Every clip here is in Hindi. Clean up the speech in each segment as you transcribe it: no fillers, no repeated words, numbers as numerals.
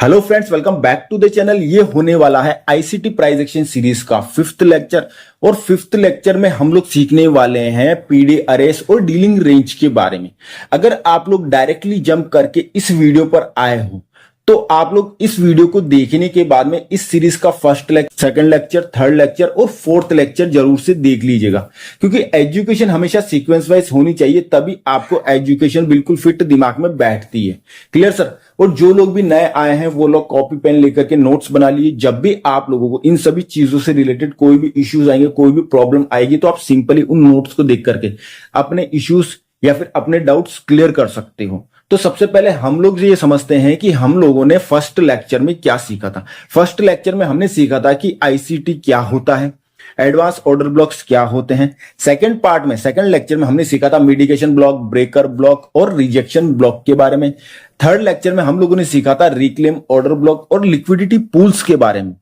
Hello friends, welcome back to the channel. ये होने वाला है आईसीटी प्राइस एक्शन सीरीज का 5th लेक्चर। और 5th लेक्चर में हम लोग सीखने वाले हैं पीडी अरेस और डीलिंग रेंज के बारे में। अगर आप लोग डायरेक्टली जंप करके इस वीडियो पर आए हो तो आप लोग इस वीडियो को देखने के बाद में इस सीरीज का 1st lecture, 2nd lecture, 3rd lecture और 4th लेक्चर जरूर से देख लीजिएगा, क्योंकि एजुकेशन हमेशा सीक्वेंस वाइज होनी चाहिए, तभी आपको एजुकेशन बिल्कुल फिट दिमाग में बैठती है। Clear sir? और जो लोग भी नए आए हैं वो लोग कॉपी पेन लेकर के नोट्स बना लीजिए। जब भी आप लोगों को इन सभी चीजों से रिलेटेड कोई भी इश्यूज आएंगे, कोई भी प्रॉब्लम आएगी, तो आप सिंपली उन नोट्स को देख करके अपने इश्यूज या फिर अपने डाउट्स क्लियर कर सकते हो। तो सबसे पहले हम लोग ये समझते हैं कि हम लोगों ने 1st लेक्चर में क्या सीखा था। 1st लेक्चर में हमने सीखा था कि आईसीटी क्या होता है, एडवांस ऑर्डर ब्लॉक्स क्या होते हैं। 2nd पार्ट में, 2nd लेक्चर में हमने सीखा था मिटिगेशन ब्लॉक, ब्रेकर ब्लॉक और रिजेक्शन ब्लॉक के बारे में। 3rd लेक्चर में हम लोगों ने सीखा था रिक्लेम ऑर्डर ब्लॉक और लिक्विडिटी पूल्स के बारे में।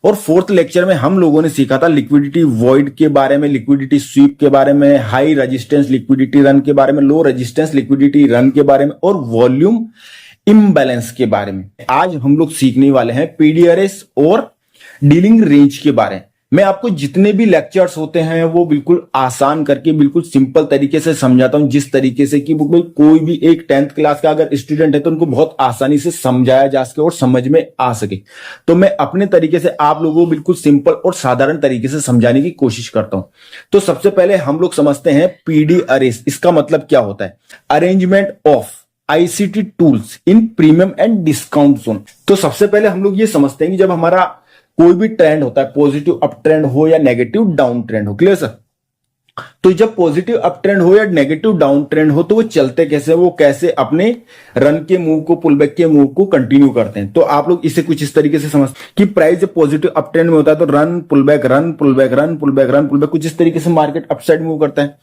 और 4th लेक्चर में हम लोगों ने सीखा था लिक्विडिटी वॉइड के बारे में, लिक्विडिटी स्वीप के बारे में, हाई रेजिस्टेंस लिक्विडिटी रन के बारे में, लो रेजिस्टेंस लिक्विडिटी रन के बारे में और वॉल्यूम इम्बैलेंस के बारे में। आज हम लोग सीखने वाले हैं पीडीआरएस और डीलिंग रेंज के बारे में। मैं आपको जितने भी लेक्चर्स होते हैं वो बिल्कुल आसान करके, बिल्कुल सिंपल तरीके से समझाता हूं, जिस तरीके से कि कोई भी एक 10th क्लास का अगर स्टूडेंट है तो उनको बहुत आसानी से समझाया जा सके और समझ में आ सके। तो मैं अपने तरीके से आप लोगों को बिल्कुल सिंपल और साधारण तरीके से समझाने की कोशिश करता हूं। तो सबसे पहले हम लोग समझते हैं पीडी अरेस। इसका मतलब क्या होता है? Arrangement of ICT tools in premium and discount zone. तो सबसे पहले हम लोग ये समझते हैं कि जब हमारा कोई भी ट्रेंड होता है, पॉजिटिव अप ट्रेंड हो या नेगेटिव डाउन ट्रेंड हो, क्लियर सर? तो जब पॉजिटिव अप ट्रेंड हो या नेगेटिव डाउन ट्रेंड हो तो वो चलते कैसे, वो कैसे अपने रन के मूव को, पुलबैक के मूव को कंटिन्यू करते हैं। तो आप लोग इसे कुछ इस तरीके से समझते हैं कि प्राइस जब पॉजिटिव अप ट्रेंड में होता है तो run pullback, run pullback, run pullback, run pullback, कुछ इस तरीके से मार्केट अपसाइड मूव करता है।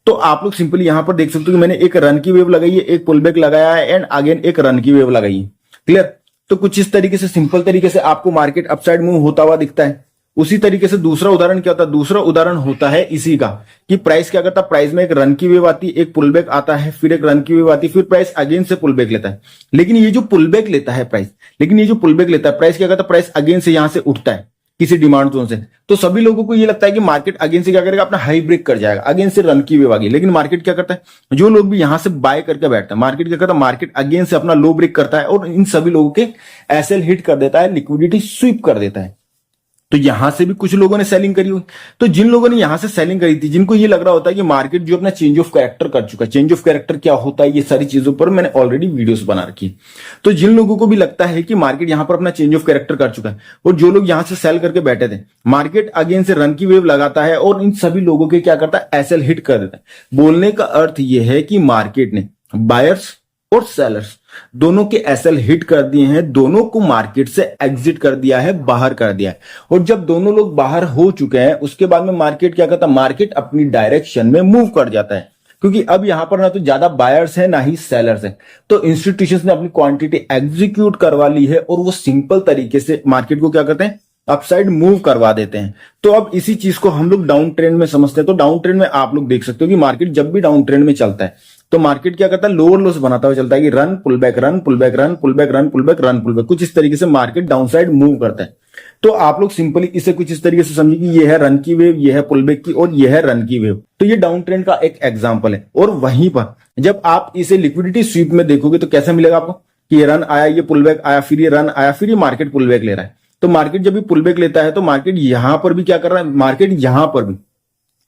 तो आप लोग सिंपली यहां पर देख सकते हो कि मैंने एक रन की वेव लगाई है, एक पुलबैक लगाया है एंड अगेन एक रन की वेव लगाई है। क्लियर? तो कुछ इस तरीके से सिंपल तरीके से आपको मार्केट अपसाइड मूव होता हुआ दिखता है। उसी तरीके से दूसरा उदाहरण क्या होता है? दूसरा उदाहरण होता है इसी का कि प्राइस क्या करता है, प्राइस में एक रन की वेव आती है, एक पुलबैक आता है, फिर एक रन की वेव आती है, फिर प्राइस अगेन से पुलबैक लेता है। लेकिन ये जो पुलबैक लेता है प्राइस, प्राइस क्या करता है, प्राइस अगेन से यहां से उठता है किसी डिमांड जोन से। तो सभी लोगों को ये लगता है कि मार्केट अगेन से क्या करेगा, अपना हाई ब्रेक कर जाएगा, अगेन से रन की वेव आ गई। लेकिन मार्केट क्या करता है, जो लोग भी यहां से बाय करके बैठता है, मार्केट क्या करता है, मार्केट अगेन से अपना लो ब्रेक करता है और इन सभी लोगों के एसएल हिट कर देता है, लिक्विडिटी स्वीप कर देता है। तो यहां से भी कुछ लोगों ने सेलिंग करी हुई। तो जिन लोगों ने यहां से सेलिंग करी थी, जिनको ये लग रहा होता है कि मार्केट जो अपना चेंज ऑफ कैरेक्टर कर चुका है, चेंज ऑफ कैरेक्टर क्या होता है, ये सारी चीजों पर मैंने ऑलरेडी वीडियोस बना रखी है। तो जिन लोगों को भी लगता है कि मार्केट यहां पर अपना चेंज ऑफ कैरेक्टर कर चुका है और जो लोग यहां से सेल करके बैठे थे, मार्केट अगेन से रन की वेव लगाता है और इन सभी लोगों के क्या करता है, एसएल हिट कर देता है। बोलने का अर्थ यह है कि मार्केट ने बायर्स और सेलर्स दोनों के एसएल हिट कर दिए हैं, दोनों को मार्केट से एग्जिट कर दिया है, बाहर कर दिया है। और जब दोनों लोग बाहर हो चुके हैं उसके बाद में मार्केट क्या करता है, मार्केट अपनी डायरेक्शन में मूव कर जाता है, क्योंकि अब यहां पर ना तो ज्यादा बायर्स है ना ही सेलर्स है। तो इंस्टीट्यूशंस ने अपनी क्वांटिटी एग्जीक्यूट करवा ली है और वो सिंपल तरीके से मार्केट को क्या करते हैं, अपसाइड मूव करवा देते हैं। तो अब इसी चीज को हम लोग डाउन ट्रेंड में समझते हैं। तो डाउन ट्रेंड में आप लोग देख सकते हो कि मार्केट जब भी डाउन ट्रेंड में चलता है तो मार्केट क्या करता है, लोअर लोस बनाता हुआ चलता है कि run pullback, run pullback, run pullback, run pullback, run pullback, कुछ इस तरीके से मार्केट डाउन साइड मूव करता है। तो आप लोग सिंपली इसे कुछ इस तरीके से समझिए कि ये है रन की वेव, ये है पुलबैक की और ये है रन की वेव। तो ये डाउन ट्रेंड का एक एग्जांपल है। और वहीं पर जब आप इसे लिक्विडिटी स्वीप में देखोगे तो कैसा मिलेगा आपको कि ये रन आया, ये पुलबैक आया, फिर ये रन आया, फिर ये मार्केट पुलबैक ले रहा है। तो मार्केट जब भी पुलबैक लेता है तो मार्केट यहां पर भी क्या कर रहा है, मार्केट यहां पर भी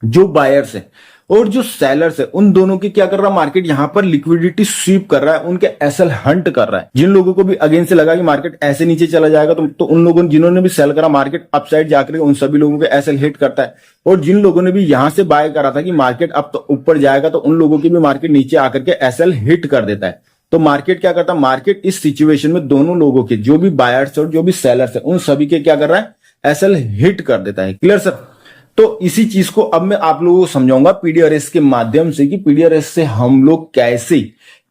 जो बायर्स है और जो सेलर्स है उन दोनों की क्या कर रहा है, मार्केट यहां पर लिक्विडिटी स्वीप कर रहा है, उनके एसएल हंट कर रहा है। जिन लोगों को भी अगेन से लगा कि मार्केट ऐसे नीचे चला जाएगा तो उन लोगों जिन्होंने भी सेल करा, मार्केट अपसाइड जाकर उन सभी लोगों के एसएल हिट करता है। और जिन लोगों ने भी यहां से बाय करा था कि मार्केट अब तो ऊपर जाएगा तो उन लोगों की भी मार्केट नीचे आकर के एसएल हिट कर देता है। तो मार्केट क्या करता है, मार्केट इस सिचुएशन में दोनों लोगों के, जो भी बायर्स और जो भी सेलर्स है, उन सभी के क्या कर रहा है, एसएल हिट कर देता है। Clear sir? तो इसी चीज को अब मैं आप लोगों को समझाऊंगा पीडीआरएस के माध्यम से कि पीडीआरएस से हम लोग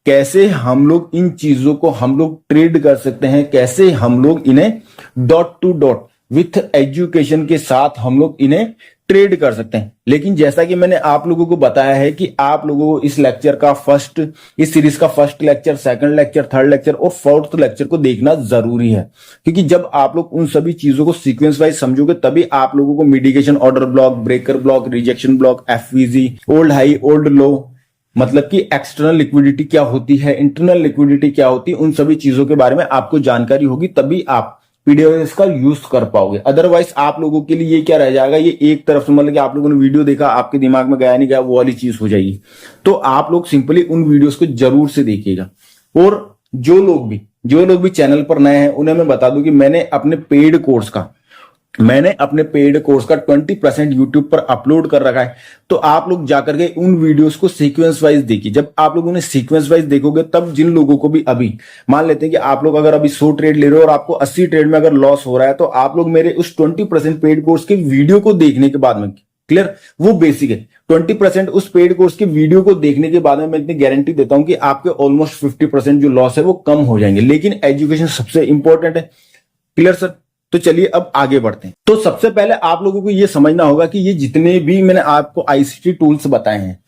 कैसे हम लोग इन चीजों को हम लोग ट्रेड कर सकते हैं, कैसे हम लोग इन्हें dot to dot with education के साथ हम लोग इन्हें ट्रेड कर सकते हैं। लेकिन जैसा कि मैंने आप लोगों को बताया है कि आप लोगों को इस लेक्चर का इस सीरीज का first lecture, second lecture, third lecture और फोर्थ लेक्चर को देखना जरूरी है, क्योंकि जब आप लोग उन सभी चीजों को सीक्वेंस वाइज समझोगे तभी आप लोगों को mitigation order block, breaker block, rejection block, FVG, old high, old low, मतलब कि एक्सटर्नल लिक्विडिटी क्या होती है, इंटरनल लिक्विडिटी क्या होती है, उन सभी चीजों के बारे में आपको जानकारी होगी, तभी आप पीडीएस का यूज कर पाओगे। अदरवाइज आप लोगों के लिए ये क्या रह जाएगा, ये एक तरफ से, मतलब कि आप लोगों ने वीडियो देखा, आपके दिमाग में गया नहीं गया, वो वाली चीज हो जाएगी। तो आप लोग सिंपली उन वीडियोस को जरूर से देखिएगा। और जो लोग भी चैनल पर नए हैं उन्हें मैं बता दूं कि मैंने अपने पेड कोर्स का 20% यूट्यूब पर अपलोड कर रखा है। तो आप लोग जाकर के उन वीडियोस को सीक्वेंस वाइज देखिए। जब आप लोग उन्हें सीक्वेंस वाइज देखोगे तब जिन लोगों को भी अभी मान लेते हैं कि आप लोग अगर अभी 100 ट्रेड ले रहे हो और आपको 80 ट्रेड में अगर लॉस हो रहा है, तो आप लोग मेरे उस 20% पेड कोर्स के वीडियो को देखने के बाद में, क्लियर, वो बेसिक है। 20% उस पेड कोर्स के वीडियो को देखने के बाद में मैं इतनी गारंटी देता हूं कि आपके ऑलमोस्ट 50% जो लॉस है वो कम हो जाएंगे। लेकिन एजुकेशन सबसे इंपॉर्टेंट है। Clear sir? तो चलिए अब आगे बढ़ते हैं। तो सबसे पहले आप लोगों को यह समझना होगा कि ये जितने भी मैंने आपको आईसीटी टूल्स बताए हैं,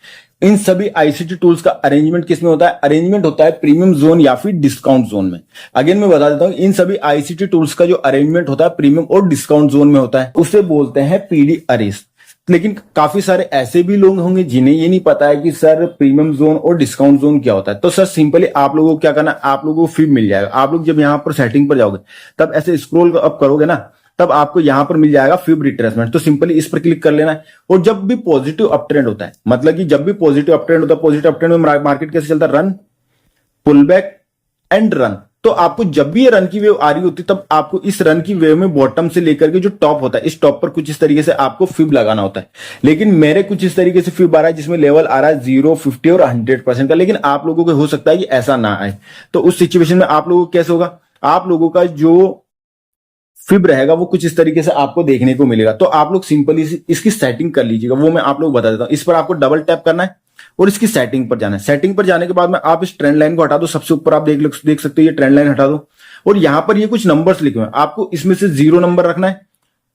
इन सभी आईसीटी टूल्स का अरेंजमेंट किसमें होता है? अरेंजमेंट होता है प्रीमियम जोन या फिर डिस्काउंट जोन में। अगेन मैं बता देता हूं, इन सभी आईसीटी टूल्स का जो अरेंजमेंट होता है प्रीमियम और डिस्काउंट जोन में होता है, उसे बोलते हैं पीडी अरेस। लेकिन काफी सारे ऐसे भी लोग होंगे जिन्हें ये नहीं पता है कि सर प्रीमियम जोन और डिस्काउंट जोन क्या होता है। तो सर सिंपली आप लोगों को क्या करना है, आप लोगों को फिब मिल जाएगा। आप लोग जब यहां पर सेटिंग पर जाओगे तब ऐसे स्क्रॉल अप करोगे ना, तब आपको यहां पर मिल जाएगा फिब रिट्रेसमेंट। तो सिंपली इस पर क्लिक कर लेना है। और जब भी पॉजिटिव अप ट्रेंड होता है, मतलब कि जब भी पॉजिटिव अप ट्रेंड होता है, पॉजिटिव अप ट्रेंड में मार्केट कैसे चलता है? Run, pull back and run. तो आपको जब भी ये रन की वेव आ रही होती तब आपको इस रन की वेव में बॉटम से लेकर के जो टॉप होता है, इस टॉप पर कुछ इस तरीके से आपको फिब लगाना होता है। लेकिन मेरे कुछ इस तरीके से फिब आ रहा है जिसमें लेवल आ रहा है 0, 50 और 100% का। लेकिन आप लोगों को हो सकता है कि ऐसा ना आए। तो उस सिचुएशन में आप लोगों को कैसे होगा? आप लोगों का जो फिब रहेगा वो कुछ इस तरीके से आपको देखने को मिलेगा। तो आप लोग सिंपली इसकी सेटिंग कर लीजिएगा, वो मैं आप लोग बता देता हूं। इस पर आपको डबल टैप करना है और इसकी सेटिंग पर जाना है। सेटिंग पर जाने के बाद में आप इस ट्रेंड लाइन को हटा दो, सबसे ऊपर आप देख सकते हो ये ट्रेंड लाइन हटा दो। और यहां पर ये कुछ नंबर्स लिखे हुए हैं, आपको इसमें से 0 नंबर रखना है,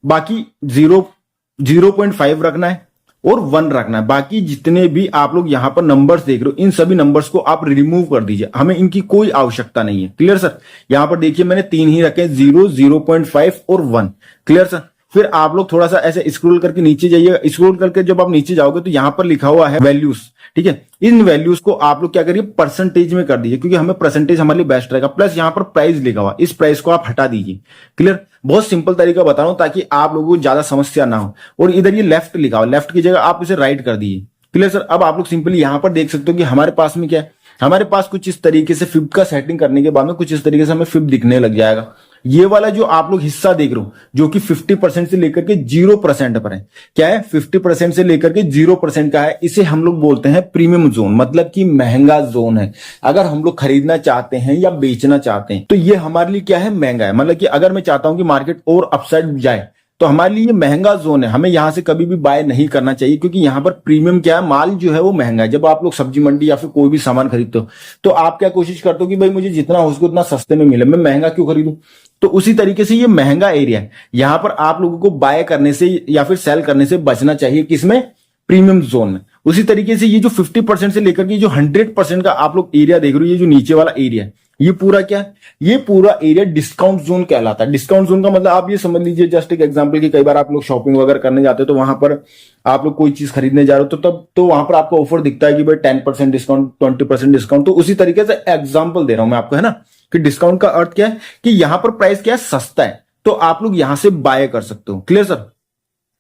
बाकी 0.5 रखना है और 1 रखना है। बाकी जितने भी आप लोग यहां पर नंबर्स देख रहे हो, इन सभी नंबर्स को आप रिमूव कर दीजिए, हमें इनकी कोई आवश्यकता नहीं है। Clear sir? यहां पर देखिए मैंने 3 ही रखे, 0, 0.5 और 1। Clear sir? फिर आप लोग थोड़ा सा ऐसे स्क्रॉल करके नीचे जाइएगा। स्क्रॉल करके जब आप नीचे जाओगे तो यहां पर लिखा हुआ है वैल्यूज, ठीक है? इन वैल्यूज को आप लोग क्या करिए, परसेंटेज में कर दीजिए, क्योंकि हमें परसेंटेज हमारे लिए बेस्ट रहेगा। प्लस यहां पर प्राइस लिखा हुआ, इस प्राइस को आप हटा दीजिए। क्लियर? बहुत सिंपल तरीका बता रहा हूं ताकि आप लोगों को ज्यादा समस्या ना हो। और इधर ये लेफ्ट लिखा हुआ, लेफ्ट की जगह आप इसे राइट कर दीजिए। Clear sir? अब आप लोग सिंपली यहां पर देख सकते हो कि हमारे पास में क्या है, हमारे पास कुछ इस तरीके से फिब का सेटिंग करने के बाद में कुछ इस तरीके से हमें फिब दिखने लग जाएगा। ये वाला जो आप लोग हिस्सा देख रहे हो जो कि 50% से लेकर के 0% पर है, क्या है? 50% से लेकर के 0% का है। इसे हम लोग बोलते हैं प्रीमियम जोन, मतलब कि महंगा जोन है। अगर हम लोग खरीदना चाहते हैं या बेचना चाहते हैं तो ये हमारे लिए क्या है? महंगा है। मतलब कि अगर मैं चाहता हूं कि मार्केट और अपसाइड जाए तो हमारे लिए ये महंगा जोन है, हमें यहां से कभी भी बाय नहीं करना चाहिए, क्योंकि यहां पर प्रीमियम क्या है, माल जो है वो महंगा है। जब आप लोग सब्जी मंडी या फिर कोई भी सामान खरीदते हो तो आप क्या कोशिश करते हो कि भाई मुझे जितना हो सके उतना सस्ते में मिले, मैं महंगा क्यों खरीदूं? तो उसी तरीके से ये महंगा एरिया है, यहां पर आप लोगों को बाय करने से या फिर सेल करने से बचना चाहिए। किसमें? प्रीमियम जोन में। उसी तरीके से ये जो 50% से लेकर के जो 100% का आप लोग एरिया देख रहे हो, ये जो नीचे वाला एरिया है, ये पूरा क्या है? ये पूरा एरिया डिस्काउंट जोन कहलाता है। डिस्काउंट जोन का मतलब आप ये समझ लीजिए, जस्ट एक एग्जांपल कि कई बार आप लोग शॉपिंग वगैरह करने जाते हो तो वहां पर आप लोग कोई चीज खरीदने जा रहे हो तो तब तो वहां पर आपको ऑफर दिखता है कि भाई 10% डिस्काउंट, 20% डिस्काउंट। तो उसी तरीके से एग्जांपल दे रहा हूं मैं आपको, है ना, कि डिस्काउंट का अर्थ क्या है कि यहां पर प्राइस क्या है? सस्ता है, तो आप लोग यहां से बाय कर सकते हो। Clear sir?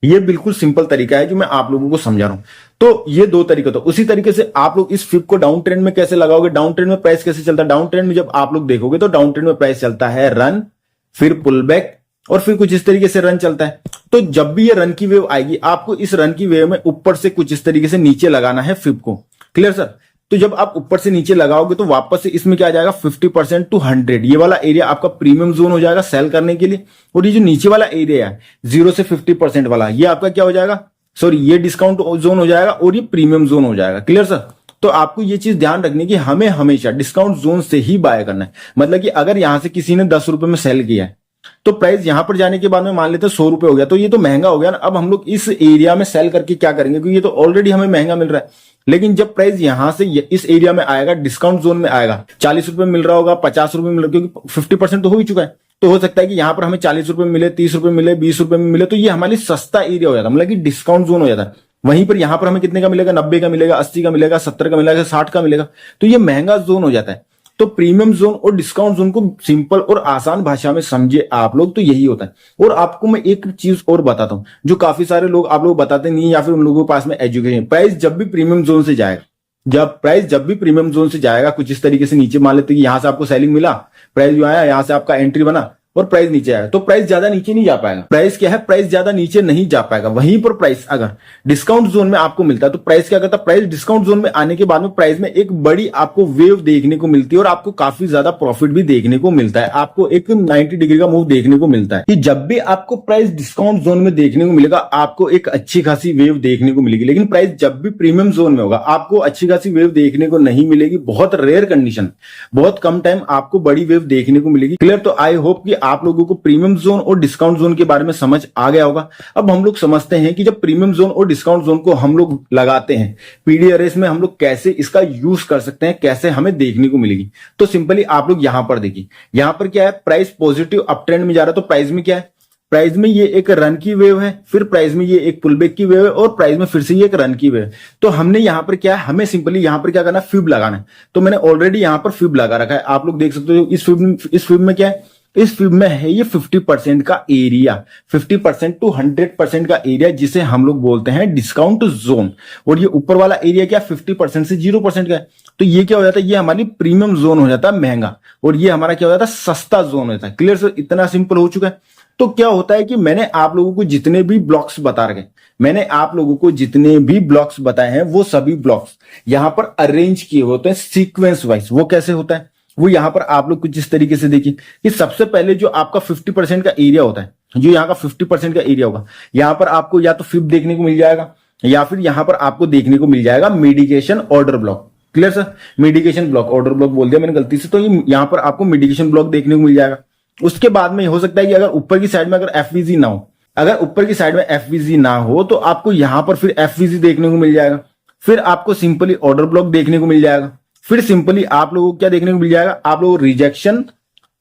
ये बिल्कुल सिंपल तरीका है जो मैं आप लोगों को समझा रहा हूं। तो ये 2 तरीके। तो उसी तरीके से आप लोग इस फिब को डाउन ट्रेंड में कैसे लगाओगे? डाउन ट्रेंड में प्राइस कैसे चलता है? डाउन ट्रेंड में जब आप लोग देखोगे तो डाउन ट्रेंड में प्राइस चलता है रन, फिर पुल बैक और फिर कुछ इस तरीके से रन चलता है। तो जब भी ये रन की वेव आएगी, आपको इस रन की वेव में ऊपर से कुछ इस तरीके से नीचे लगाना है फिब को। Clear sir? तो जब आप ऊपर से नीचे लगाओगे तो वापस से इसमें क्या आ जाएगा? 50% टू 100। ये वाला एरिया आपका प्रीमियम जोन हो जाएगा सेल करने के लिए। और ये जो नीचे वाला एरिया है 0 से 50% वाला, ये आपका क्या हो जाएगा? सॉरी, ये डिस्काउंट जोन हो जाएगा और ये प्रीमियम जोन हो जाएगा। Clear sir? तो आपको ये चीज ध्यान रखनी है कि हमें हमेशा डिस्काउंट जोन से ही बाय करना है। मतलब कि अगर यहां से किसी ने 10 रुपए में सेल किया है तो प्राइस यहां पर जाने के बाद में मान लेते हैं 100 रुपए हो गया, तो ये तो महंगा हो गया ना। अब हम लोग इस एरिया में सेल करके क्या करेंगे, क्योंकि ये तो ऑलरेडी हमें महंगा मिल रहा है। लेकिन जब प्राइस यहां से इस एरिया में आएगा, डिस्काउंट जोन में आएगा, 40 रुपए मिल रहा होगा, 50 रुपए मिल रहा है, क्योंकि 50% तो हो ही चुका है। तो हो सकता है कि यहां पर हमें 40 रुपए मिले, 30 रुपए मिले, 20 रुपए में मिले, तो ये हमारे लिए सस्ता एरिया हो जाता है, मतलब कि डिस्काउंट जोन हो जाता है। वहीं पर यहां पर हमें कितने का मिलेगा, 90 का मिलेगा, 80 का मिलेगा, 70 का मिलेगा, 60 का मिलेगा, तो ये महंगा जोन हो जाता है। तो प्रीमियम जोन और डिस्काउंट जोन को सिंपल और आसान भाषा में समझे आप लोग, तो यही होता है। और आपको मैं एक चीज और बताता हूं, जो काफी सारे लोग आप लोग बताते नहीं, या फिर उन लोगों के पास में एजुकेशन, प्राइस जब भी प्रीमियम जोन से जाएगा, जब भी प्रीमियम जोन से जाएगा, कुछ इस तरीके से नीचे मान लेते कि यहां से आपको सेलिंग मिला, प्राइस जो आया, यहां से आपका एंट्री बना और प्राइस नीचे आया, तो प्राइस ज्यादा नीचे नहीं जा पाएगा। प्राइस क्या है, प्राइस ज्यादा नीचे नहीं जा पाएगा। वहीं पर प्राइस अगर डिस्काउंट जोन में आपको मिलता है, तो प्राइस क्या करता है, प्राइस डिस्काउंट जोन में आने के बाद में प्राइस में एक बड़ी आपको वेव देखने को मिलती है और आपको काफी ज्यादा प्रॉफिट भी देखने को मिलता है। आपको एक 90 डिग्री का मूव देखने को मिलता है कि जब भी आपको प्राइस डिस्काउंट जोन में देखने को मिलेगा, आपको एक अच्छी खासी वेव देखने को मिलेगी। लेकिन प्राइस जब भी प्रीमियम जोन में होगा, आपको अच्छी खासी वेव देखने को नहीं मिलेगी। बहुत रेयर कंडीशन, बहुत कम टाइम आपको बड़ी वेव देखने को मिलेगी। क्लियर? तो आई होप कि आप लोगों को प्रीमियम जोन और डिस्काउंट जोन के बारे में समझ आ गया होगा। अब हम लोग समझते हैं कि जब प्रीमियम जोन और डिस्काउंट जोन को हम लोग लगाते हैं पीडीआरएस में, हम लोग कैसे इसका यूज कर सकते हैं, कैसे हमें देखने को मिलेगी। तो सिंपली आप लोग यहां पर देखिए, यहां पर क्या है, प्राइस पॉजिटिव अप ट्रेंड में जा रहा है, तो प्राइस में क्या है, प्राइस में ये एक रन की वेव है, फिर प्राइस में ये एक पुलबैक की वेव है, और प्राइस में फिर से ये एक रन की वेव है। तो हमने यहां पर क्या है, हमें सिंपली यहां पर क्या करना है, फ्यूब लगाना है। तो मैंने ऑलरेडी यहां पर फ्यूब लगा रखा है, आप लोग देख सकते हो। इस फ्यूब में क्या है, इस फ्यूब में है ये 50% का एरिया, 50% टू 100% का एरिया, जिसे हम लोग बोलते हैं डिस्काउंट जोन। और ये ऊपर वाला एरिया क्या 50% से 0% का है। तो ये क्या हो जाता है, ये हमारी प्रीमियम जोन हो जाता है महंगा, और ये हमारा क्या हो जाता है, सस्ता जोन हो जाता है। Clear sir? इतना सिंपल हो चुका है। तो क्या होता है कि मैंने आप लोगों को जितने भी ब्लॉक्स बता रखे, मैंने आप लोगों को जितने भी ब्लॉक्स बताए हैं, वो सभी ब्लॉक्स यहां पर अरेंज किए होते हैं सीक्वेंस वाइज। वो कैसे होता है, वो यहां पर आप लोग कुछ इस तरीके से देखिए कि सबसे पहले जो आपका 50% का एरिया होता है, जो यहां का 50% का एरिया होगा, यहां पर आपको या तो फिब देखने को मिल जाएगा, या फिर यहां पर आपको देखने को मिल जाएगा medication order block. Clear sir? Medication block, order block बोल दिया मैंने गलती से, तो यहां पर आपको मेडिकेशन ब्लॉक देखने को मिल जाएगा। उसके बाद में हो सकता है कि अगर ऊपर की साइड में अगर एफवीजी ना हो, अगर ऊपर की साइड में एफवीजी ना हो, तो आपको यहां पर फिर एफवीजी देखने को मिल जाएगा। फिर आपको सिंपली ऑर्डर ब्लॉक देखने को मिल जाएगा। फिर सिंपली आप लोगों को क्या देखने को मिल जाएगा, आप लोगों को रिजेक्शन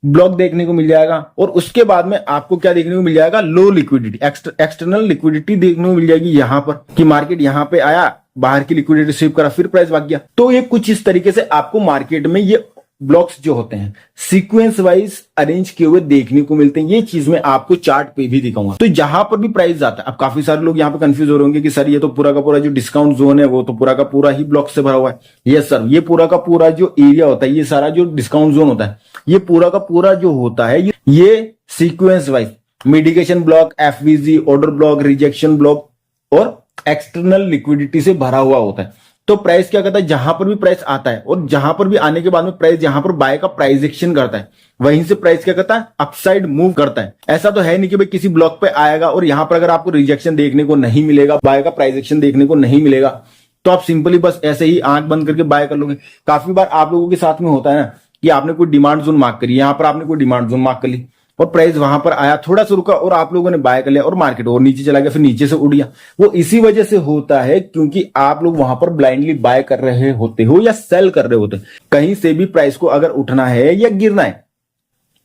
ब्लॉक देखने को मिल जाएगा। और उसके बाद में आपको क्या देखने को मिल जाएगा, लो लिक्विडिटी, एक्सटर्नल लिक्विडिटी देखने को मिल जाएगी यहां पर, कि मार्केट यहां पे आया, बाहर की लिक्विडिटी रिसीव करा, फिर प्राइस भाग गया। तो ये कुछ इस तरीके से आपको मार्केट में ये ब्लॉक्स जो होते हैं सीक्वेंस वाइज अरेंज किए हुए देखने को मिलते हैं। ये चीज मैं आपको चार्ट पे भी दिखाऊंगा। तो जहां पर भी प्राइस जाता है, अब काफी सारे लोग यहां पे कंफ्यूज हो रहे होंगे कि सर ये तो पूरा का पूरा जो डिस्काउंट जोन है वो तो पूरा का पूरा ही ब्लॉक से भरा हुआ है। यस सर, ये पूरा का पूरा जो एरिया होता है, ये सारा जो डिस्काउंट जोन होता है, ये पूरा का पूरा जो होता है, ये sequence wise medication block, FVG, order block, rejection block और एक्सटर्नल लिक्विडिटी से भरा हुआ होता है। तो प्राइस क्या करता है, जहां पर भी प्राइस आता है और जहां पर भी आने के बाद में प्राइस जहां पर बाय का प्राइस एक्शन करता है, वहीं से प्राइस क्या करता है, अपसाइड मूव करता है। ऐसा तो है नहीं कि भाई किसी ब्लॉक पे आएगा और यहां पर अगर आपको रिजेक्शन देखने को नहीं मिलेगा, बाय का प्राइस एक्शन देखने को नहीं मिलेगा, तो आप सिंपली बस ऐसे ही आंख बंद करके बाय कर लोगे। काफी बार आप लोगों के साथ में होता है ना कि आपने कोई डिमांड जोन मार्क करी, यहां पर आपने कोई डिमांड जोन मार्क कर ली और प्राइस वहां पर आया, थोड़ा सा रुका और आप लोगों ने बाय कर लिया और मार्केट और नीचे चला गया, फिर नीचे से उड़ गया। वो इसी वजह से होता है क्योंकि आप लोग वहां पर ब्लाइंडली बाय कर रहे होते हो या सेल कर रहे होते हो। कहीं से भी प्राइस को अगर उठना है या गिरना है,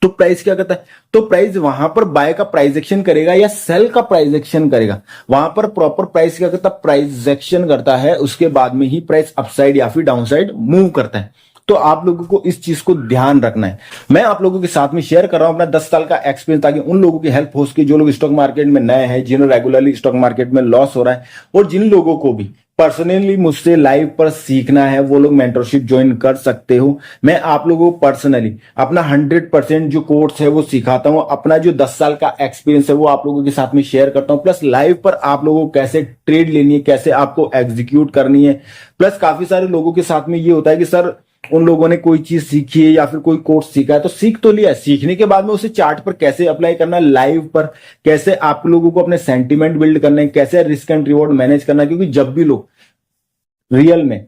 तो प्राइस क्या करता है, तो प्राइस वहां पर बाय का प्राइस एक्शन करेगा या सेल का प्राइस एक्शन करेगा। वहां पर प्रॉपर प्राइस क्या करता है, प्राइस एक्शन करता है, उसके बाद में ही प्राइस अपसाइड या फिर डाउनसाइड मूव करता है। तो आप लोगों को इस चीज को ध्यान रखना है। मैं आप लोगों के साथ में शेयर कर रहा हूं अपना 10 साल का एक्सपीरियंस, ताकि उन लोगों की हेल्प हो सके जो लोग स्टॉक मार्केट में नए हैं, जिन्हें रेगुलरली स्टॉक मार्केट में लॉस हो रहा है, और जिन लोगों को भी पर्सनली मुझसे लाइव पर सीखना है, वो लोग मेंटरशिप ज्वाइन कर सकते हो। मैं आप लोगों को पर्सनली अपना 100% जो कोर्स है वो सिखाता हूं, अपना जो 10 साल का एक्सपीरियंस है वो आप लोगों के साथ में शेयर करता हूं, प्लस लाइव पर आप लोगों को कैसे ट्रेड लेनी है, कैसे आपको एग्जीक्यूट करनी है। प्लस काफी सारे लोगों के साथ में ये होता है कि सर उन लोगों ने कोई चीज सीखी है या फिर कोई कोर्स सीखा है, तो सीख तो लिया, सीखने के बाद में उसे चार्ट पर कैसे अप्लाई करना है, लाइव पर कैसे आप लोगों को अपने सेंटीमेंट बिल्ड करना है, कैसे रिस्क एंड रिवॉर्ड मैनेज करना है। क्योंकि जब भी लोग रियल में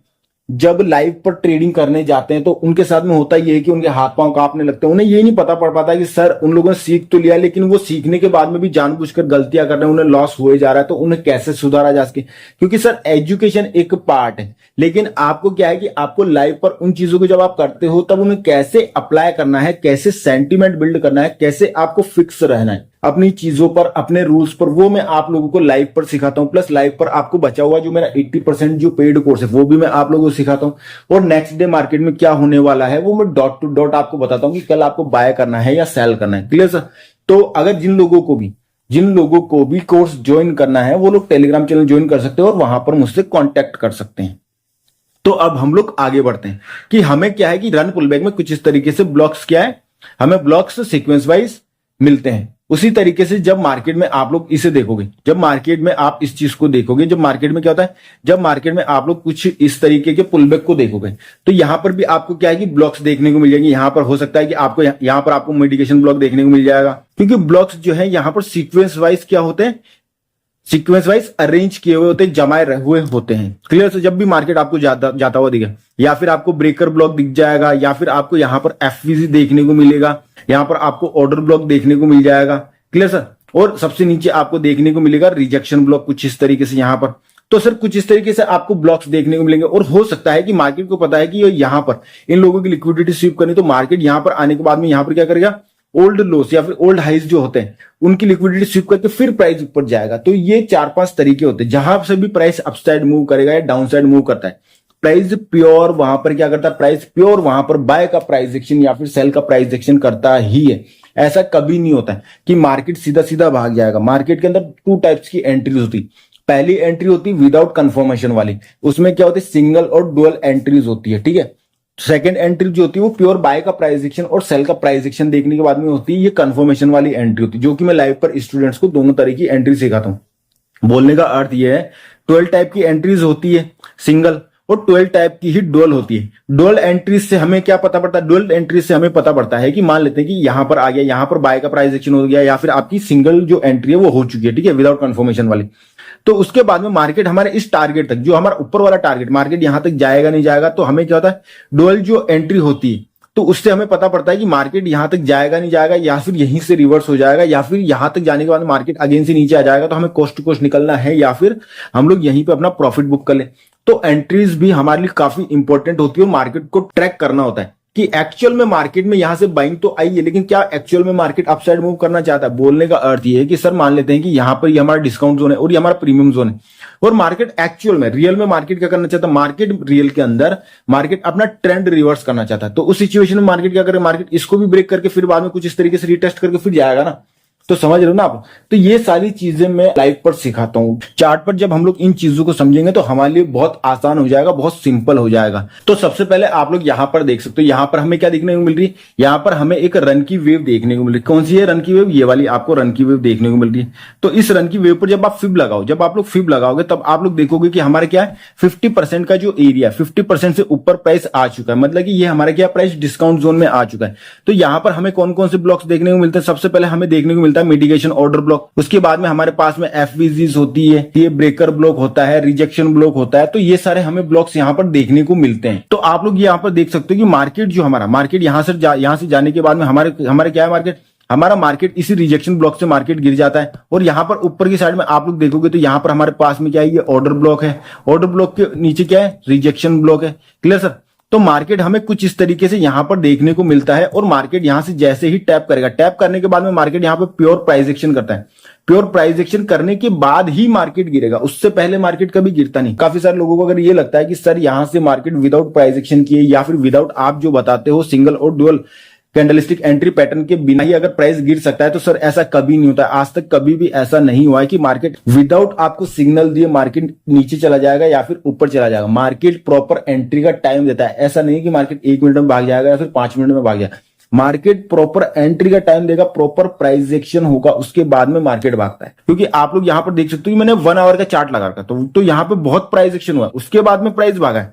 जब लाइव पर ट्रेडिंग करने जाते हैं तो उनके साथ में होता ये है कि उनके हाथ पांव कांपने लगते हैं। उन्हें ये नहीं पता पड़ पाता कि सर उन लोगों ने सीख तो लिया, लेकिन वो सीखने के बाद में भी जानबूझकर गलतियां कर रहे हैं, उन्हें लॉस हुए जा रहा है, तो उन्हें कैसे सुधारा जा सके। क्योंकि सर एजुकेशन एक पार्ट है, लेकिन आपको क्या है कि आपको लाइव पर उन चीजों को जब आप करते हो तब उन्हें कैसे अप्लाई करना है, कैसे सेंटिमेंट बिल्ड करना है, कैसे आपको फिक्स रहना है अपनी चीजों पर, अपने रूल्स पर, वो मैं आप लोगों को लाइव पर सिखाता हूं। प्लस लाइव पर आपको बचा हुआ जो मेरा 80% जो पेड कोर्स है वो भी मैं आप लोगों को सिखाता हूं। और नेक्स्ट डे मार्केट में क्या होने वाला है वो मैं डॉट टू डॉट आपको बताता हूं कि कल आपको बाय करना है या सेल करना है। Clear sir? तो अगर जिन लोगों को भी कोर्स ज्वाइन करना है वो लोग टेलीग्राम चैनल ज्वाइन कर सकते हैं और वहां पर मुझसे कॉन्टेक्ट कर सकते हैं। तो अब हम लोग आगे बढ़ते हैं कि हमें क्या है कि रन पुलबैक में कुछ इस तरीके से ब्लॉक्स क्या है, हमें ब्लॉक्स सीक्वेंस वाइज मिलते हैं। उसी तरीके से जब मार्केट में आप लोग इसे देखोगे, जब मार्केट में आप इस चीज को देखोगे, जब मार्केट में क्या होता है, जब मार्केट में आप लोग कुछ इस तरीके के पुलबैक को देखोगे तो यहां पर भी आपको क्या है कि ब्लॉक्स देखने को मिल जाएंगे। यहां पर हो सकता है कि आपको यहां पर आपको मेडिकेशन ब्लॉक देखने को मिल जाएगा, क्योंकि ब्लॉक्स जो है यहां पर सीक्वेंस वाइज क्या होते हैं, सीक्वेंस वाइज अरेंज किए हुए होते हैं, जमाए हुए होते हैं। क्लियर? से जब भी मार्केट आपको जाता हुआ दिखे, या फिर आपको ब्रेकर ब्लॉक दिख जाएगा, या फिर आपको यहां पर एफवीजी देखने को मिलेगा, यहां पर आपको ऑर्डर ब्लॉक देखने को मिल जाएगा। Clear sir? और सबसे नीचे आपको देखने को मिलेगा रिजेक्शन ब्लॉक, कुछ इस तरीके से यहां पर। तो सर कुछ इस तरीके से आपको ब्लॉक्स देखने को मिलेंगे। और हो सकता है कि मार्केट को पता है कि यहां पर इन लोगों की लिक्विडिटी स्वीप करनी, तो मार्केट यहां पर आने के बाद में यहां पर क्या करेगा, ओल्ड लोस या फिर ओल्ड हाइज जो होते हैं उनकी लिक्विडिटी स्वीप करके फिर प्राइस ऊपर जाएगा। तो ये 4-5 तरीके होते हैं जहां से भी प्राइस अपसाइड मूव करेगा या डाउन साइड मूव करता है। प्राइस प्योर वहां पर क्या करता है, प्राइस प्योर वहां पर बाय का प्राइस एक्शन या फिर सेल का प्राइस एक्शन करता ही है। ऐसा कभी नहीं होता है कि मार्केट सीधा सीधा भाग जाएगा। मार्केट के अंदर 2 टाइप्स की एंट्रीज होती। पहली एंट्री होती है विदाउट कंफर्मेशन वाली, उसमें क्या होती है, सिंगल और डुअल एंट्रीज होती है। ठीक है? सेकंड एंट्री जो होती है वो प्योर बाय का प्राइस एक्शन और सेल का प्राइस एक्शन देखने के बाद में होती है, ये कंफर्मेशन वाली एंट्री होती है, जो कि मैं लाइव पर स्टूडेंट्स को दोनों तरह की एंट्री सिखाता हूं। बोलने का अर्थ ये है 12 टाइप की एंट्रीज होती है सिंगल, और 12 टाइप की ही डुअल होती है। डुअल एंट्रीज से हमें क्या पता पड़ता है, डुअल एंट्रीज से हमें पता पड़ता है कि मान लेते हैं कि यहां पर आ गया, यहां पर बाय का प्राइस एक्शन हो गया, या फिर आपकी सिंगल जो एंट्री है वो हो चुकी है। ठीक है? विदाउट कंफर्मेशन वाली। तो उसके बाद में मार्केट हमारे इस टारगेट तक, जो हमारा ऊपर वाला टारगेट, मार्केट यहां तक जाएगा नहीं जाएगा, तो हमें क्या होता है, डुअल जो एंट्री होती है तो उससे हमें पता पड़ता है कि मार्केट यहां तक जाएगा नहीं जाएगा, या फिर यहीं से रिवर्स हो जाएगा, या फिर यहां तक जाने के बाद मार्केट अगेन से नीचे आ जाएगा, तो हमें कोस्ट टू कोस्ट निकलना है, या फिर हम लोग यहीं पे अपना प्रॉफिट बुक कर ले। तो एंट्रीज भी हमारे लिए काफी इंपॉर्टेंट होती है और मार्केट को ट्रैक करना होता है कि एक्चुअल में मार्केट में यहां से बाइंग तो आई है, लेकिन क्या एक्चुअल में मार्केट अपसाइड मूव करना चाहता है। बोलने का अर्थ ये है कि सर मान लेते हैं कि यहां पर ये हमारा डिस्काउंट जोन है और ये हमारा प्रीमियम जोन है, और मार्केट एक्चुअल में रियल में मार्केट क्या करना चाहता है, मार्केट रियल के अंदर मार्केट अपना ट्रेंड रिवर्स करना चाहता है। तो उस सिचुएशन में मार्केट क्या करे, मार्केट इसको भी ब्रेक करके फिर बाद में कुछ इस तरीके से रिटेस्ट करके फिर जाएगा ना। तो समझ रहे हो ना आप? तो ये सारी चीजें मैं लाइव पर सिखाता हूं। चार्ट पर जब हम लोग इन चीजों को समझेंगे तो हमारे लिए बहुत आसान हो जाएगा, बहुत सिंपल हो जाएगा। तो सबसे पहले आप लोग यहां पर देख सकते हो, यहां पर हमें क्या देखने को मिल रही है, यहां पर हमें एक रन की वेव देखने को मिल रही है। कौन सी है रन की वेव? ये वाली आपको रन की वेव देखने को मिल रही है। तो इस रन की वेव पर जब आप फिब लगाओ, जब आप लोग फिब लगाओगे तब आप लोग देखोगे कि हमारे क्या है, 50% का जो एरिया, 50% से ऊपर प्राइस आ चुका है, मतलब कि ये हमारा क्या प्राइस डिस्काउंट जोन में आ चुका है। तो यहां पर हमें कौन कौन से ब्लॉक्स देखने को मिलते हैं? सबसे पहले हमें देखने को मिलता है मिटिगेशन ऑर्डर ब्लॉक, उसके बाद में हमारे पास में एफवीजीज होती है, ये ब्रेकर ब्लॉक होता है, रिजेक्शन ब्लॉक होता है। तो ये सारे हमें ब्लॉक्स यहां पर देखने को मिलते हैं। तो आप लोग यहां पर देख सकते हो कि मार्केट जो हमारा मार्केट यहां से जाने के बाद में हमारे क्या है, मार्केट इसी रिजेक्शन ब्लॉक से मार्केट गिर जाता है। और यहां पर ऊपर की साइड में आप लोग देखोगे तो यहां पर हमारे पास में क्या है, ये ऑर्डर ब्लॉक है, ऑर्डर ब्लॉक के नीचे क्या है, रिजेक्शन ब्लॉक है। Clear sir? तो मार्केट हमें कुछ इस तरीके से यहां पर देखने को मिलता है, और मार्केट यहां से जैसे ही टैप करेगा, टैप करने के बाद में मार्केट यहां पर प्योर प्राइस एक्शन करता है। प्योर प्राइस एक्शन करने के बाद ही मार्केट गिरेगा, उससे पहले मार्केट कभी गिरता नहीं। काफी सारे लोगों को अगर ये लगता है कि सर यहां से मार्केट विदाउट प्राइस एक्शन किए, या फिर विदाउट आप जो बताते हो सिंगल और डुअल कैंडलस्टिक एंट्री पैटर्न के बिना ही अगर प्राइस गिर सकता है, तो सर ऐसा कभी नहीं होता है। आज तक कभी भी ऐसा नहीं हुआ है कि मार्केट विदाउट आपको सिग्नल दिए मार्केट नीचे चला जाएगा या फिर ऊपर चला जाएगा। मार्केट प्रॉपर एंट्री का टाइम देता है। ऐसा नहीं कि मार्केट 1 मिनट में भाग जाएगा या फिर 5 मिनट में भाग जाएगा। मार्केट प्रॉपर एंट्री का टाइम देगा, प्रॉपर प्राइस एक्शन होगा, उसके बाद में मार्केट भागता है। क्योंकि आप लोग यहां पर देख सकते हो, मैंने 1 आवर का चार्ट लगा रखा, तो यहां पे बहुत प्राइस एक्शन हुआ, उसके बाद में प्राइस भागा है।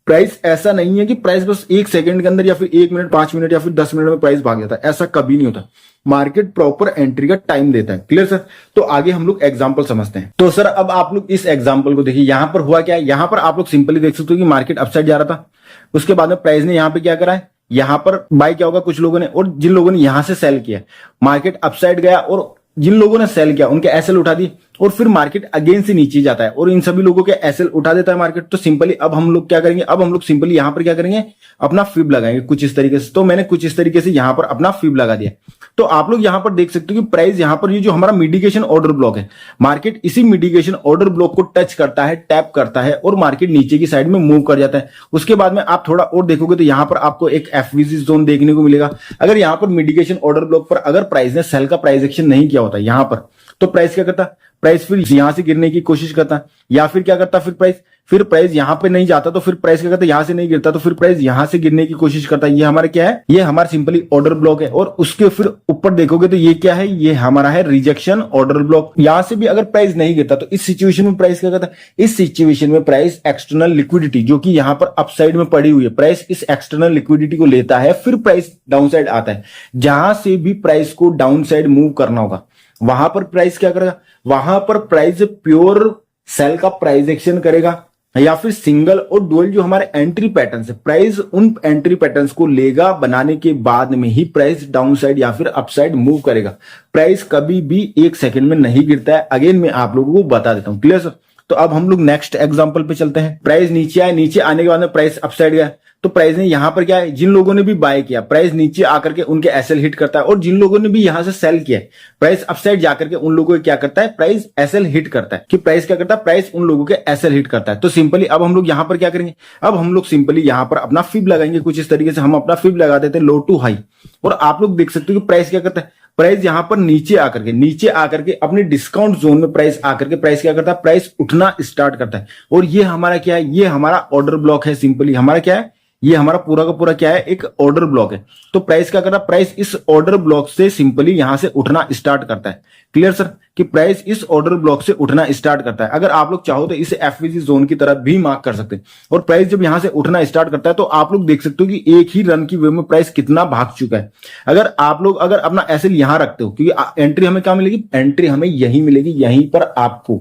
प्राइस ऐसा नहीं है कि प्राइस बस 1 सेकंड के अंदर या फिर 1 मिनट, 5 मिनट या फिर 10 मिनट में प्राइस भाग जाता है, ऐसा कभी नहीं होता। मार्केट प्रॉपर एंट्री का टाइम देता है। Clear sir? तो आगे हम लोग एग्जांपल समझते हैं। तो सर अब आप लोग इस एग्जांपल को देखिए, यहां पर हुआ क्या है, यहां पर आप लोग सिंपली देख सकते हो कि मार्केट अपसाइड जा रहा था, उसके बाद में प्राइस ने यहां पे क्या करा है, यहां पर बाय क्या होगा कुछ लोगों ने, और जिन लोगों ने यहां से सेल किया, मार्केट अपसाइड गया और जिन लोगों ने सेल किया उनके एसएल उठा दी और फिर मार्केट अगेन से नीचे जाता है और इन सभी लोगों के एसएल उठा देता है मार्केट। तो सिंपली अब हम लोग क्या करेंगे, अब हम लोग सिंपली यहां पर क्या करेंगे, अपना फिब लगाएंगे कुछ इस तरीके से। तो मैंने कुछ इस तरीके से यहां पर अपना फिब लगा दिया। तो आप लोग यहां पर देख सकते हो कि प्राइस यहां पर ये जो हमारा मिडिकेशन ऑर्डर ब्लॉक है, मार्केट इसी मिडिकेशन ऑर्डर ब्लॉक को टच करता है, टैप करता है और मार्केट नीचे की साइड में मूव कर जाता है। उसके बाद में आप थोड़ा और देखोगे तो यहां पर आपको एक एफवीसी जोन देखने को मिलेगा। अगर यहां पर मिडिकेशन ऑर्डर ब्लॉक पर अगर प्राइस ने सेल का प्राइस एक्शन नहीं किया होता यहां पर, तो प्राइस क्या करता, प्राइस फिर यहां से गिरने की कोशिश करता, या फिर क्या करता, फिर प्राइस यहां पे नहीं जाता तो फिर प्राइस क्या करता, यहां से नहीं गिरता तो फिर प्राइस यहां से गिरने की कोशिश करता है। ये हमारा क्या है, ये हमारा सिंपली ऑर्डर ब्लॉक है। और उसके फिर ऊपर देखोगे तो ये क्या है, ये हमारा है रिजेक्शन ऑर्डर ब्लॉक। यहां से भी अगर प्राइस नहीं गिरता तो इस सिचुएशन में प्राइस क्या करता है, इस सिचुएशन में प्राइस एक्सटर्नल लिक्विडिटी जो कि यहां पर अपसाइड में पड़ी हुई है, प्राइस इस एक्सटर्नल लिक्विडिटी को लेता है, फिर प्राइस डाउन साइड आता है। जहां से भी प्राइस को डाउन साइड मूव करना होगा वहां पर प्राइस क्या करेगा, वहां पर प्राइस प्योर सेल का प्राइस एक्शन करेगा, या फिर सिंगल और डुअल जो हमारे एंट्री पैटर्न है, प्राइस उन एंट्री पैटर्न्स को लेगा, बनाने के बाद में ही प्राइस डाउन साइड या फिर अपसाइड मूव करेगा। प्राइस कभी भी एक सेकंड में नहीं गिरता है, अगेन मैं आप लोगों को बता देता हूं। Clear sir? तो अब हम लोग नेक्स्ट एग्जांपल पे चलते हैं। प्राइस नीचे आए, नीचे आने के बाद में प्राइस अपसाइड गया, तो प्राइस ने यहां पर क्या है, जिन लोगों ने भी बाय किया प्राइस नीचे आकर के उनके एसएल हिट करता है, और जिन लोगों ने भी यहां से सेल किया प्राइस अपसाइड जाकर के उन लोगों को क्या करता है, प्राइस एसएल हिट करता है। कि प्राइस क्या करता है, प्राइस उन लोगों के एसएल हिट करता है। तो सिंपली अब हम लोग यहां पर क्या करेंगे, अब हम लोग सिंपली यहां पर अपना फिब लगाएंगे कुछ इस तरीके से। हम अपना फिब लगा देते हैं लो टू हाई, और आप लोग देख सकते हो कि प्राइस क्या करता है, प्राइस यहां पर नीचे आकर के अपने डिस्काउंट जोन में प्राइस आकर के प्राइस क्या करता है, प्राइस उठना स्टार्ट करता है। और ये हमारा क्या है, ये हमारा ऑर्डर ब्लॉक है। सिंपली हमारा क्या है, ये हमारा पूरा का पूरा क्या है, एक ऑर्डर ब्लॉक है। तो प्राइस क्या कर रहा है, प्राइस इस ऑर्डर ब्लॉक से सिंपली यहां से उठना स्टार्ट करता है। Clear sir? कि प्राइस इस ऑर्डर ब्लॉक से उठना स्टार्ट करता है। अगर आप लोग चाहो तो इसे एफवीसी जोन की तरफ भी मार्क कर सकते हैं। और प्राइस जब यहां से उठना स्टार्ट करता है तो आप लोग देख सकते हो कि एक ही रन की वे में प्राइस कितना भाग चुका है। अगर आप लोग अगर अपना एसएल यहां रखते हो, क्योंकि एंट्री हमें क्या मिलेगी, एंट्री हमें यही मिलेगी, यहीं पर आपको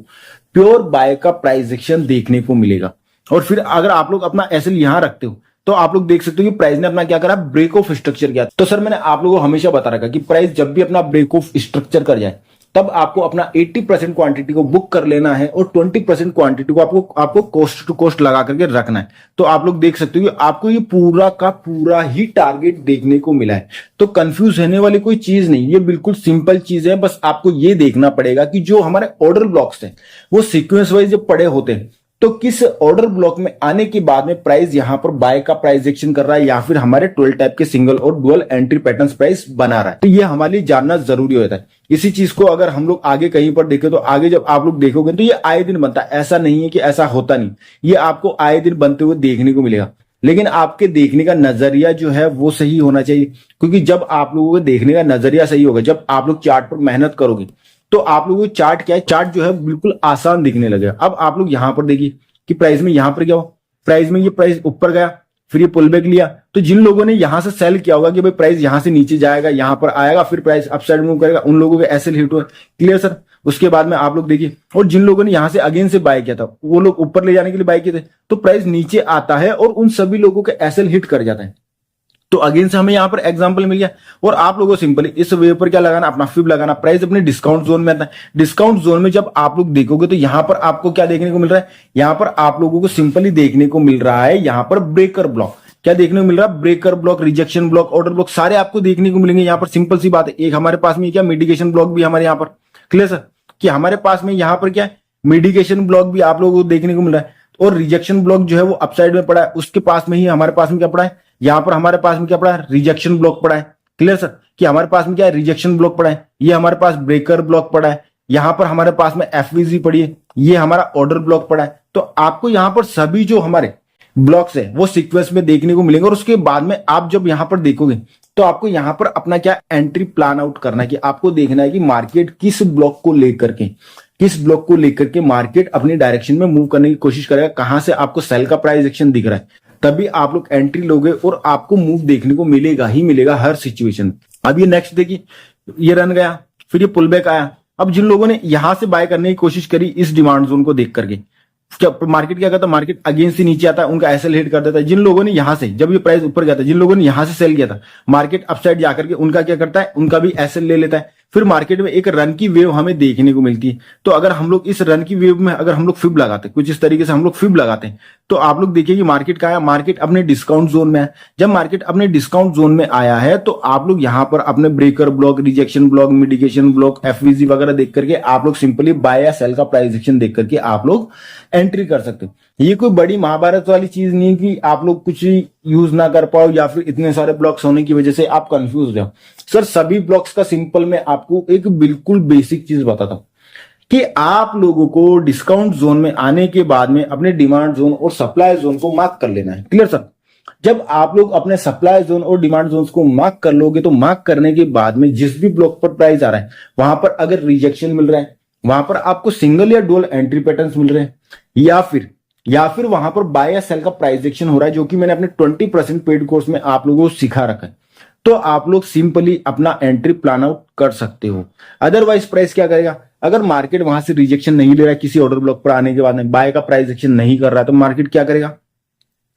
प्योर बाय का प्राइस एक्शन देखने को मिलेगा। और फिर अगर आप लोग अपना एसएल यहां रखते हो तो आप लोग देख सकते हो कि प्राइस ने अपना क्या करा, ब्रेक ऑफ स्ट्रक्चर किया। तो सर मैंने आप लोगों को हमेशा बता रखा कि प्राइस जब भी अपना ब्रेक ऑफ स्ट्रक्चर कर जाए तब आपको अपना 80% क्वांटिटी को बुक कर लेना है और 20% क्वांटिटी को आपको कोस्ट टू कोस्ट लगा करके रखना है। तो आप लोग देख सकते हो कि आपको ये पूरा का पूरा ही टारगेट देखने को मिला है। तो कंफ्यूज होने वाली कोई चीज नहीं, ये बिल्कुल सिंपल चीज है। बस आपको ये देखना पड़ेगा कि जो हमारे ऑर्डर ब्लॉक्स हैं वो सीक्वेंस वाइज जब पड़े होते हैं तो किस ऑर्डर ब्लॉक में आने के बाद में प्राइस यहां पर बाय का प्राइस एक्शन कर रहा है, या फिर हमारे 12 टाइप के सिंगल और डुअल एंट्री पैटर्न्स प्राइस बना रहा है। तो ये हमारे लिए जानना जरूरी होता है। इसी चीज को अगर हम लोग आगे कहीं पर देखें तो आगे जब आप लोग देखोगे तो ये आए दिन बनता है, ऐसा नहीं है कि ऐसा होता नहीं, ये आपको आए दिन बनते हुए देखने को मिलेगा। लेकिन आपके देखने का नजरिया जो है वो सही होना चाहिए, क्योंकि जब आप लोगों को देखने का नजरिया सही होगा, जब आप लोग चार्ट पर मेहनत करोगे तो आप लोगों को चार्ट क्या है, चार्ट जो है बिल्कुल आसान दिखने लगेगा। अब आप लोग यहां पर देखिए कि प्राइस में यहां पर क्या हो, प्राइस में ये प्राइस ऊपर गया फिर ये पुल बैक लिया। तो जिन लोगों ने यहां से सेल किया होगा कि भाई प्राइस यहां से नीचे जाएगा, यहां पर आएगा, फिर प्राइस अपसाइड मूव करेगा, उन लोगों के एसएल हिट हुए। Clear sir? उसके बाद में आप लोग देखिए, और जिन लोगों ने यहां से अगेन से बाय किया था वो लोग ऊपर ले जाने के लिए बाय किए थे, तो प्राइस नीचे आता है और उन सभी लोगों के एसएल हिट कर जाता है। तो अगेन से हमें यहां पर एग्जांपल मिल गया। और आप लोगों को सिंपली इस वे पर क्या लगाना, अपना फिब लगाना। प्राइस अपने डिस्काउंट जोन में आता है। डिस्काउंट जोन में जब आप लोग देखोगे तो यहां पर आपको क्या देखने को मिल रहा है, यहां पर आप लोगों को सिंपली देखने को मिल रहा है यहां पर ब्रेकर ब्लॉक। क्या देखने को मिल रहा है, breaker block, rejection block, order block सारे आपको देखने को मिलेंगे। यहां पर सिंपल सी बात है, एक हमारे पास में क्या मिडिकेशन ब्लॉक भी हमारे यहां पर। Clear sir? कि हमारे पास में यहां पर क्या है, मिडिकेशन ब्लॉक भी आप लोगों को देखने को मिल रहा है, और रिजेक्शन ब्लॉक जो है वो अपसाइड में पड़ा है। उसके पास में ही हमारे पास में क्या पड़ा है, यहां पर हमारे पास में क्या पड़ा है, रिजेक्शन ब्लॉक पड़ा है। Clear sir? कि हमारे पास में क्या है, रिजेक्शन ब्लॉक पड़ा है, ये हमारे पास ब्रेकर ब्लॉक पड़ा है, यहां पर हमारे पास में एफवीजी पड़ी है, ये हमारा ऑर्डर ब्लॉक पड़ा है। तो आपको यहां पर सभी जो हमारे ब्लॉक्स है वो सीक्वेंस में देखने को मिलेंगे। और उसके बाद में आप जब यहां पर देखोगे तो आपको यहां पर अपना क्या एंट्री प्लान आउट करना है, कि आपको देखना है कि मार्केट किस ब्लॉक को लेकर के मार्केट अपनी डायरेक्शन में मूव करने की कोशिश करेगा, कहां से आपको सेल का प्राइस एक्शन दिख रहा है, तभी आप लोग एंट्री लोगे और आपको मूव देखने को मिलेगा ही मिलेगा हर सिचुएशन में। अब ये नेक्स्ट देखिए, ये रन गया, फिर ये पुल बैक आया। अब जिन लोगों ने यहां से बाय करने की कोशिश करी इस डिमांड जोन को देख करके, क्या मार्केट क्या करता है, मार्केट अगेंस्ट से नीचे आता है, उनका एसएल हिट कर देता है। जिन लोगों ने यहां से, जब ये प्राइस ऊपर गया था, जिन लोगों ने यहां से सेल किया था, मार्केट अपसाइड जाकर के उनका क्या करता है, उनका भी एसएल ले लेता है। फिर मार्केट में एक रन की वेव हमें देखने को मिलती है। तो अगर हम लोग इस रन की वेव में अगर हम लोग फिब लगाते हैं, कुछ इस तरीके से हम लोग फिब लगाते हैं, तो आप लोग देखिए कि मार्केट का आया, मार्केट अपने डिस्काउंट जोन में है। जब मार्केट अपने डिस्काउंट जोन में आया है तो आप लोग यहां पर अपने breaker block, rejection block, mitigation block, FVG वगैरह देख करके आप लोग सिंपली बाय या सेल का प्राइस एक्शन देख करके आप लोग एंट्री कर सकते हो। ये कोई बड़ी महाभारत वाली चीज नहीं है कि आप लोग कुछ यूज ना कर पाओ या फिर इतने सारे ब्लॉक्स होने की वजह से आप कंफ्यूज हो जाओ। सर सभी ब्लॉक्स का सिंपल मैं आपको एक बिल्कुल बेसिक चीज बताता हूं कि आप लोगों को डिस्काउंट जोन में आने के बाद में अपने डिमांड जोन और सप्लाई जोन को मार्क कर लेना है। Clear sir? जब आप लोग अपने सप्लाई जोन और डिमांड जोन को मार्क कर लोगे तो मार्क करने के बाद में जिस भी ब्लॉक पर प्राइस आ रहा है वहां पर अगर रिजेक्शन मिल रहा है, वहां पर आपको सिंगल या डुअल एंट्री पैटर्न्स मिल रहे हैं, या फिर वहां पर बाय या सेल का प्राइस एक्शन हो रहा है, जो कि मैंने अपने 20% पेड कोर्स में आप लोगों को सिखा रखा है, तो आप लोग सिंपली अपना एंट्री प्लान आउट कर सकते हो। अदरवाइज प्राइस क्या करेगा, अगर मार्केट वहां से रिजेक्शन नहीं ले रहा है, किसी ऑर्डर ब्लॉक पर आने के बाद में बाय का प्राइस एक्शन नहीं कर रहा है, तो मार्केट क्या करेगा,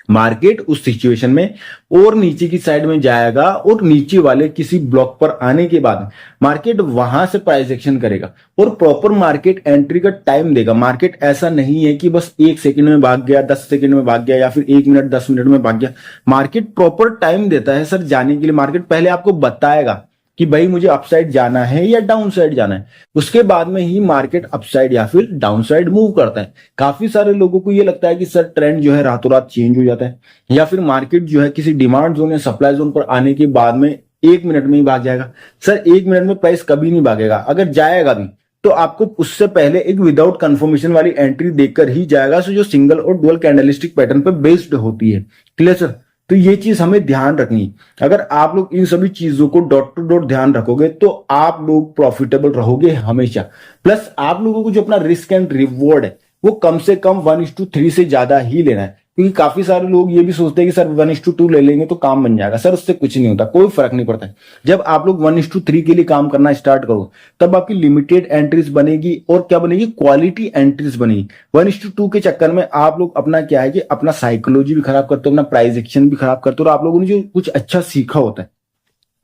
मार्केट उस सिचुएशन में और नीचे की साइड में जाएगा और नीचे वाले किसी ब्लॉक पर आने के बाद मार्केट वहां से प्राइस एक्शन करेगा और प्रॉपर मार्केट एंट्री का टाइम देगा। मार्केट ऐसा नहीं है कि बस 1 सेकंड में भाग गया, 10 सेकंड में भाग गया या फिर 1 मिनट 10 मिनट में भाग गया। मार्केट प्रॉपर टाइम देता है सर जाने के लिए। मार्केट पहले आपको बताएगा कि भाई मुझे अपसाइड जाना है या डाउन साइड जाना है, उसके बाद में ही मार्केट अपसाइड या फिर डाउन साइड मूव करता है। काफी सारे लोगों को ये लगता है कि सर ट्रेंड जो है रातों रात चेंज हो जाता है या फिर मार्केट जो है किसी डिमांड जोन या सप्लाई जोन पर आने के बाद में 1 मिनट में ही भाग जाएगा। सर 1 मिनट में प्राइस कभी नहीं भागेगा, अगर जाएगा भी तो आपको उससे पहले एक विदाउट कंफर्मेशन वाली एंट्री देखकर ही जाएगा, जो सिंगल और डुअल कैंडलस्टिक पैटर्न पर बेस्ड होती है। Clear sir? तो ये चीज हमें ध्यान रखनी है। अगर आप लोग इन सभी चीजों को डॉट टू डॉट ध्यान रखोगे तो आप लोग प्रॉफिटेबल रहोगे हमेशा। प्लस आप लोगों को जो अपना रिस्क एंड रिवॉर्ड है वो कम से कम 1:3 से ज्यादा ही लेना है, क्योंकि काफी सारे लोग ये भी सोचते हैं कि सर 1:2 ले लेंगे तो काम बन जाएगा। सर उससे कुछ नहीं होता, कोई फर्क नहीं पड़ता है। जब आप लोग 1:3 के लिए काम करना स्टार्ट करो तब आपकी लिमिटेड एंट्रीज बनेगी और क्या बनेगी, क्वालिटी एंट्रीज बनेगी। 1:2 के चक्कर में आप लोग अपना क्या है कि अपना साइकोलॉजी भी खराब करते हो, अपना प्राइस एक्शन भी खराब करते हो और आप लोगों ने जो कुछ अच्छा सीखा होता है